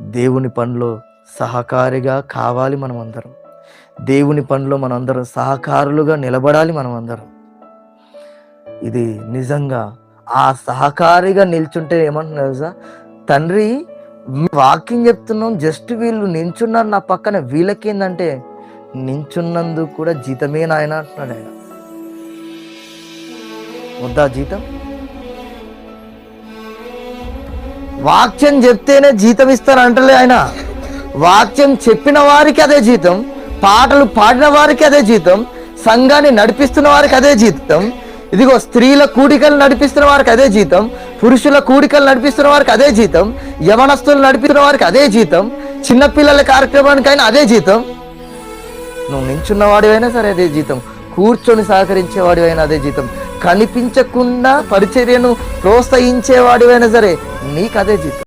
దేవుని పనిలో సహకారిగా కావాలి మనమందరం. దేవుని పనిలో మనందరం సహకారులుగా నిలబడాలి మనమందరం. ఇది నిజంగా ఆ సహకారిగా నిల్చుంటే ఏమంటున్నా తెలుసా, తండ్రి వాక్యం చెప్తున్నాం, జస్ట్ వీళ్ళు నించున్నారు నా పక్కన, వీళ్ళకేందంటే నించున్నందుకు కూడా జీతమే నాయన అంటున్నాడు ఆయన. వద్దా జీతం? వాక్యం చెప్తేనే జీతం ఇస్తారు అంటలే ఆయన. వాక్యం చెప్పిన వారికి అదే జీతం, పాటలు పాడిన వారికి అదే జీతం, సంఘాన్ని నడిపిస్తున్న వారికి అదే జీతం, ఇదిగో స్త్రీల కూడికలు నడిపిస్తున్న వారికి అదే జీతం, పురుషుల కూడికలు నడిపిస్తున్న వారికి అదే జీతం, యవనస్తులు నడిపిస్తున్న వారికి అదే జీతం, చిన్నపిల్లల కార్యక్రమానికైనా అదే జీతం. నువ్వు నించున్నవాడివైనా సరే అదే జీతం, కూర్చొని సహకరించేవాడివైనా అదే జీతం, కనిపించకుండా పరిచర్యను ప్రోత్సహించేవాడివైనా సరే నీకు అదే జీతం.